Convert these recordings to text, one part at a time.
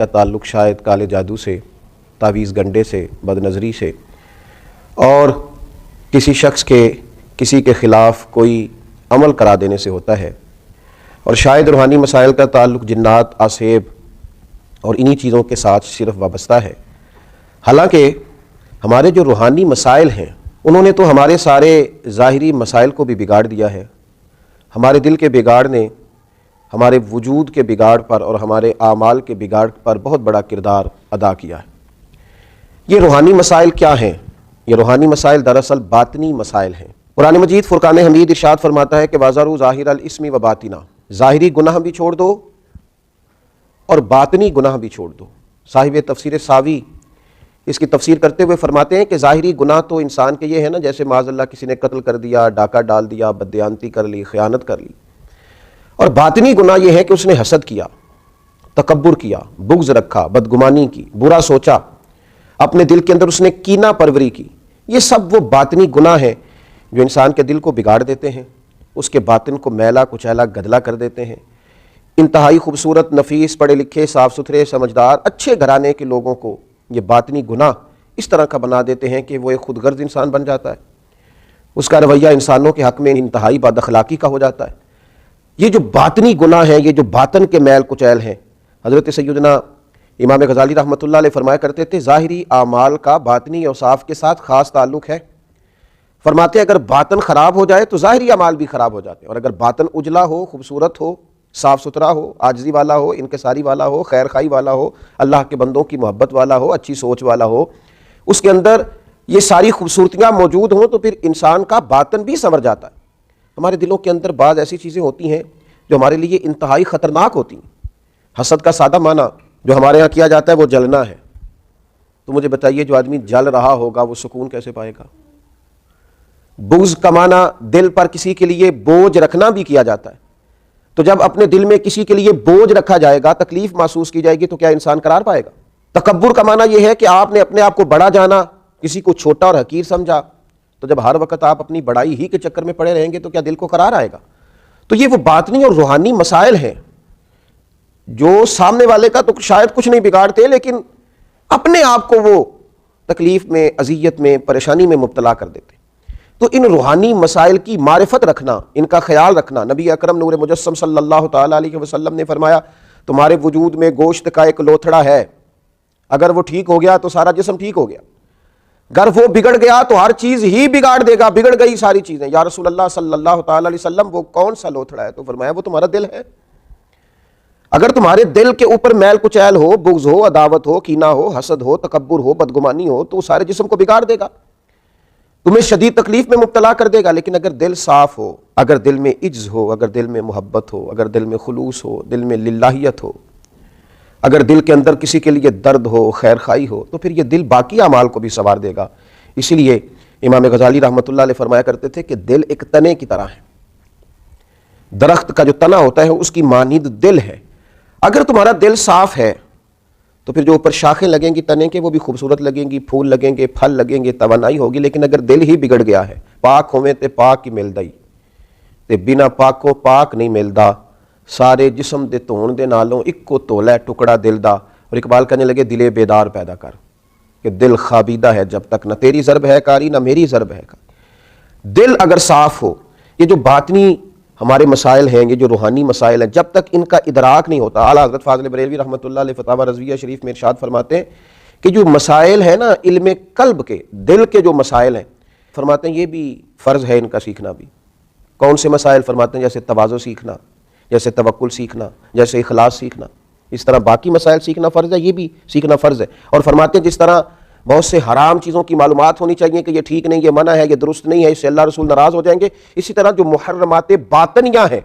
کا تعلق شاید کالے جادو سے، تعویذ گنڈے سے، بد نظری سے، اور کسی شخص کے کسی کے خلاف کوئی عمل کرا دینے سے ہوتا ہے، اور شاید روحانی مسائل کا تعلق جنات، آسیب اور انہی چیزوں کے ساتھ صرف وابستہ ہے۔ حالانکہ ہمارے جو روحانی مسائل ہیں انہوں نے تو ہمارے سارے ظاہری مسائل کو بھی بگاڑ دیا ہے۔ ہمارے دل کے بگاڑ نے ہمارے وجود کے بگاڑ پر اور ہمارے اعمال کے بگاڑ پر بہت بڑا کردار ادا کیا ہے۔ یہ روحانی مسائل کیا ہیں؟ یہ روحانی مسائل دراصل باطنی مسائل ہیں۔ قرآن مجید فرقان حمید ارشاد فرماتا ہے کہ وَذَرُوا ظَاهِرَ الْإِثْمِ وَبَاطِنَهُ، ظاہری گناہ بھی چھوڑ دو اور باطنی گناہ بھی چھوڑ دو۔ صاحب تفسیر ساوی اس کی تفسیر کرتے ہوئے فرماتے ہیں کہ ظاہری گناہ تو انسان کے یہ ہے نا، جیسے معاذ اللہ کسی نے قتل کر دیا، ڈاکہ ڈال دیا، بددیانتی کر لی، خیانت کر لی، اور باطنی گناہ یہ ہے کہ اس نے حسد کیا، تکبر کیا، بغض رکھا، بدگمانی کی، برا سوچا، اپنے دل کے اندر اس نے کینہ پروری کی۔ یہ سب وہ باطنی گناہ ہیں جو انسان کے دل کو بگاڑ دیتے ہیں، اس کے باطن کو میلا کچیلا گدلا کر دیتے ہیں۔ انتہائی خوبصورت، نفیس، پڑھے لکھے، صاف ستھرے، سمجھدار، اچھے گھرانے کے لوگوں کو یہ باطنی گناہ اس طرح کا بنا دیتے ہیں کہ وہ ایک خود غرض انسان بن جاتا ہے، اس کا رویہ انسانوں کے حق میں انتہائی بد اخلاقی کا ہو جاتا ہے۔ یہ جو باطنی گناہ ہیں، یہ جو باطن کے میل کچیل ہیں، حضرت سیدنا امام غزالی رحمۃ اللہ علیہ فرمایا کرتے تھے ظاہری اعمال کا باطنی اوصاف کے ساتھ خاص تعلق ہے۔ فرماتے ہیں اگر باطن خراب ہو جائے تو ظاہری اعمال بھی خراب ہو جاتے ہیں، اور اگر باطن اجلا ہو، خوبصورت ہو، صاف ستھرا ہو، عاجزی والا ہو، انکساری والا ہو، خیر خواہی والا ہو، اللہ کے بندوں کی محبت والا ہو، اچھی سوچ والا ہو، اس کے اندر یہ ساری خوبصورتیاں موجود ہوں تو پھر انسان کا باطن بھی سنور جاتا ہے۔ ہمارے دلوں کے اندر بعض ایسی چیزیں ہوتی ہیں جو ہمارے لیے انتہائی خطرناک ہوتی ہیں۔ حسد کا سادہ معنی جو ہمارے ہاں کیا جاتا ہے وہ جلنا ہے۔ تو مجھے بتائیے جو آدمی جل رہا ہوگا وہ سکون کیسے پائے گا؟ بغض کا معنی دل پر کسی کے لیے بوجھ رکھنا بھی کیا جاتا ہے۔ تو جب اپنے دل میں کسی کے لیے بوجھ رکھا جائے گا، تکلیف محسوس کی جائے گی، تو کیا انسان قرار پائے گا؟ تکبر کا معنی یہ ہے کہ آپ نے اپنے آپ کو بڑا جانا، کسی کو چھوٹا اور حقیر سمجھا، تو جب ہر وقت آپ اپنی بڑائی ہی کے چکر میں پڑے رہیں گے تو کیا دل کو قرار آئے گا؟ تو یہ وہ باطنی اور روحانی مسائل ہیں جو سامنے والے کا تو شاید کچھ نہیں بگاڑتے، لیکن اپنے آپ کو وہ تکلیف میں، اذیت میں، پریشانی میں مبتلا کر دیتے۔ تو ان روحانی مسائل کی معرفت رکھنا، ان کا خیال رکھنا، نبی اکرم نور مجسم صلی اللہ تعالیٰ علیہ وسلم نے فرمایا تمہارے وجود میں گوشت کا ایک لوتھڑا ہے، اگر وہ ٹھیک ہو گیا تو سارا جسم ٹھیک ہو گیا، اگر وہ بگڑ گیا تو ہر چیز ہی بگاڑ دے گا، بگڑ گئی ساری چیزیں۔ یا رسول اللہ صلی اللہ تعالیٰ علیہ وسلم وہ کون سا لوتھڑا ہے؟ تو فرمایا وہ تمہارا دل ہے۔ اگر تمہارے دل کے اوپر میل کچیل ہو، بغض ہو، عداوت ہو، کینہ ہو، حسد ہو، تکبر ہو، بدگمانی ہو، تو سارے جسم کو بگاڑ دے گا، تمہیں شدید تکلیف میں مبتلا کر دے گا۔ لیکن اگر دل صاف ہو، اگر دل میں عجز ہو، اگر دل میں محبت ہو، اگر دل میں خلوص ہو، دل میں للہیت ہو، اگر دل کے اندر کسی کے لیے درد ہو، خیر خواہی ہو، تو پھر یہ دل باقی اعمال کو بھی سنوار دے گا۔ اسی لیے امام غزالی رحمۃ اللہ علیہ فرمایا کرتے تھے کہ دل ایک تنے کی طرح ہے، درخت کا جو تنا ہوتا ہے اس کی مانند دل ہے۔ اگر تمہارا دل صاف ہے تو پھر جو اوپر شاخیں لگیں گی تنے کے وہ بھی خوبصورت لگیں گی، پھول لگیں گے، پھل لگیں گے، توانائی ہوگی۔ لیکن اگر دل ہی بگڑ گیا ہے، پاک ہوئے تے پاک ہی ملدا ہی تے بنا پاک کو پاک نہیں ملدا، سارے جسم دے دھون دے نالوں اکو تولا ٹکڑا دل دا۔ اور اقبال کہنے لگے دل بیدار پیدا کر، کہ دل خوابیدہ ہے جب تک، نہ تیری ضرب ہے کاری نہ میری ضرب ہے کاری۔ دل اگر صاف ہو، یہ جو باطنی ہمارے مسائل ہیں، یہ جو روحانی مسائل ہیں، جب تک ان کا ادراک نہیں ہوتا، اعلیٰ حضرت فاضل بریلوی رحمۃ اللہ علیہ فتاوی رضویہ شریف میں ارشاد فرماتے ہیں کہ جو مسائل ہیں نا علم قلب کے، دل کے جو مسائل ہیں، فرماتے ہیں یہ بھی فرض ہے ان کا سیکھنا بھی۔ کون سے مسائل؟ فرماتے ہیں جیسے تواضع سیکھنا، جیسے توکل سیکھنا، جیسے اخلاص سیکھنا، اس طرح باقی مسائل سیکھنا فرض ہے، یہ بھی سیکھنا فرض ہے۔ اور فرماتے ہیں جس طرح بہت سے حرام چیزوں کی معلومات ہونی چاہیے کہ یہ ٹھیک نہیں، یہ منع ہے، یہ درست نہیں ہے، اس سے اللہ رسول ناراض ہو جائیں گے، اسی طرح جو محرمات باطنیہ ہیں،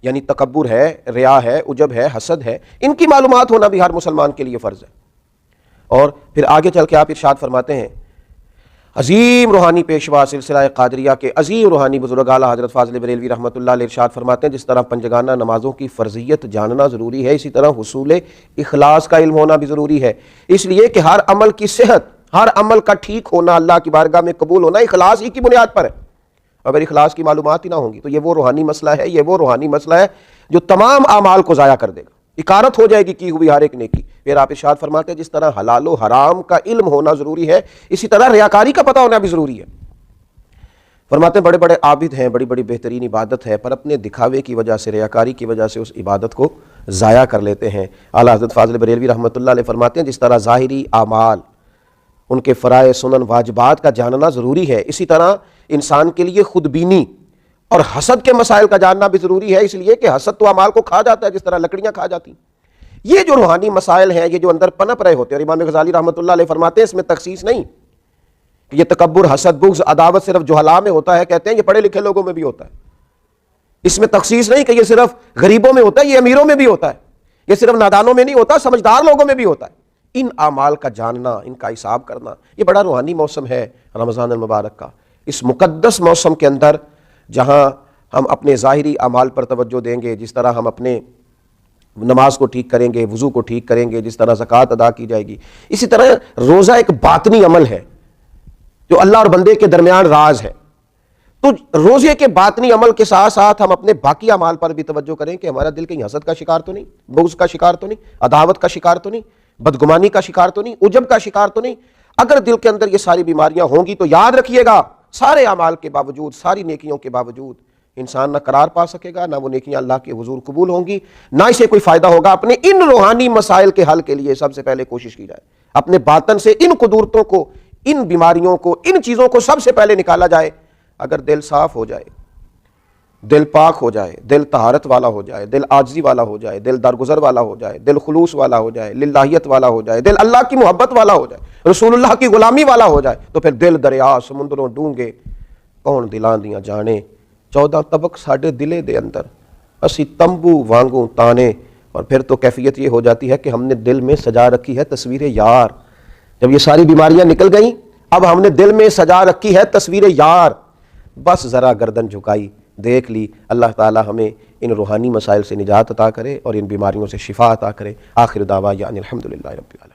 یعنی تکبر ہے، ریا ہے، عجب ہے، حسد ہے، ان کی معلومات ہونا بھی ہر مسلمان کے لیے فرض ہے۔ اور پھر آگے چل کے آپ ارشاد فرماتے ہیں عظیم روحانی پیشوا سلسلہ قادریہ کے عظیم روحانی بزرگ اعلیٰ حضرت فاضل بریلوی رحمۃ اللہ علیہ ارشاد فرماتے ہیں جس طرح پنجگانہ نمازوں کی فرضیت جاننا ضروری ہے، اسی طرح حصول اخلاص کا علم ہونا بھی ضروری ہے، اس لیے کہ ہر عمل کی صحت، ہر عمل کا ٹھیک ہونا، اللہ کی بارگاہ میں قبول ہونا اخلاص ہی کی بنیاد پر ہے۔ اگر اخلاص کی معلومات ہی نہ ہوں گی تو یہ وہ روحانی مسئلہ ہے، یہ وہ روحانی مسئلہ ہے جو تمام اعمال کو ضائع کر دے گا۔ اکارت ہو جائے گی کی ہوئی ہر ایک نیکی۔ پھر آپ ارشاد فرماتے ہیں جس طرح حلال و حرام کا علم ہونا ضروری ہے، اسی طرح ریاکاری کا پتہ ہونا بھی ضروری ہے۔ فرماتے ہیں بڑے بڑے عابد ہیں، بڑی بڑی بہترین عبادت ہے، پر اپنے دکھاوے کی وجہ سے، ریاکاری کی وجہ سے اس عبادت کو ضائع کر لیتے ہیں۔ اعلیٰ حضرت فاضل بریلوی رحمۃ اللہ علیہ فرماتے ہیں جس طرح ظاہری اعمال، ان کے فرائض سنن واجبات کا جاننا ضروری ہے، اسی طرح انسان کے لیے خود بینی اور حسد کے مسائل کا جاننا بھی ضروری ہے، اس لیے کہ حسد تو اعمال کو کھا جاتا ہے جس طرح لکڑیاں کھا جاتی ہیں۔ یہ جو روحانی مسائل ہیں، یہ جو اندر پنپ رہے ہوتے ہیں، اور امام غزالی رحمۃ اللہ علیہ فرماتے ہیں اس میں تخصیص نہیں کہ یہ تکبر، حسد، بغض، عداوت صرف جہلاء میں ہوتا ہے، کہتے ہیں یہ پڑھے لکھے لوگوں میں بھی ہوتا ہے۔ اس میں تخصیص نہیں کہ یہ صرف غریبوں میں ہوتا ہے، یہ امیروں میں بھی ہوتا ہے، یہ صرف نادانوں میں نہیں ہوتا، سمجھدار لوگوں میں بھی ہوتا ہے۔ ان اعمال کا جاننا، ان کا حساب کرنا، یہ بڑا روحانی موسم ہے رمضان المبارک کا۔ اس مقدس موسم کے اندر جہاں ہم اپنے ظاہری اعمال پر توجہ دیں گے، جس طرح ہم اپنے نماز کو ٹھیک کریں گے، وضو کو ٹھیک کریں گے، جس طرح زکوٰۃ ادا کی جائے گی، اسی طرح روزہ ایک باطنی عمل ہے جو اللہ اور بندے کے درمیان راز ہے۔ تو روزے کے باطنی عمل کے ساتھ ساتھ ہم اپنے باقی اعمال پر بھی توجہ کریں کہ ہمارا دل کہیں حسد کا شکار تو نہیں، بغض کا شکار تو نہیں، عداوت کا شکار تو نہیں، بدگمانی کا شکار تو نہیں، عجب کا شکار تو نہیں۔ اگر دل کے اندر یہ ساری بیماریاں ہوں گی تو یاد رکھیے گا سارے اعمال کے باوجود، ساری نیکیوں کے باوجود انسان نہ قرار پا سکے گا، نہ وہ نیکیاں اللہ کے حضور قبول ہوں گی، نہ اسے کوئی فائدہ ہوگا۔ اپنے ان روحانی مسائل کے حل کے لیے سب سے پہلے کوشش کی جائے، اپنے باطن سے ان قدورتوں کو، ان بیماریوں کو، ان چیزوں کو سب سے پہلے نکالا جائے۔ اگر دل صاف ہو جائے، دل پاک ہو جائے، دل طہارت والا ہو جائے، دل عاجزی والا ہو جائے، دل درگزر والا ہو جائے، دل خلوص والا ہو جائے، للہیت والا ہو جائے، دل اللہ کی محبت والا ہو جائے، رسول اللہ کی غلامی والا ہو جائے، تو پھر دل دریا سمندروں ڈونگے کون دلاں دیاں جانے، 14 طبق ساڈے دلے دے اندر اسی تمبو وانگوں تانے۔ اور پھر تو کیفیت یہ ہو جاتی ہے کہ ہم نے دل میں سجا رکھی ہے تصویر یار۔ جب یہ ساری بیماریاں نکل گئیں، اب ہم نے دل میں سجا رکھی ہے تصویر یار، بس ذرا گردن جھکائی، دیکھ لی۔ اللہ تعالی ہمیں ان روحانی مسائل سے نجات عطا کرے اور ان بیماریوں سے شفا عطا کرے۔ آخر دعوانا الحمدللہ رب العالمین۔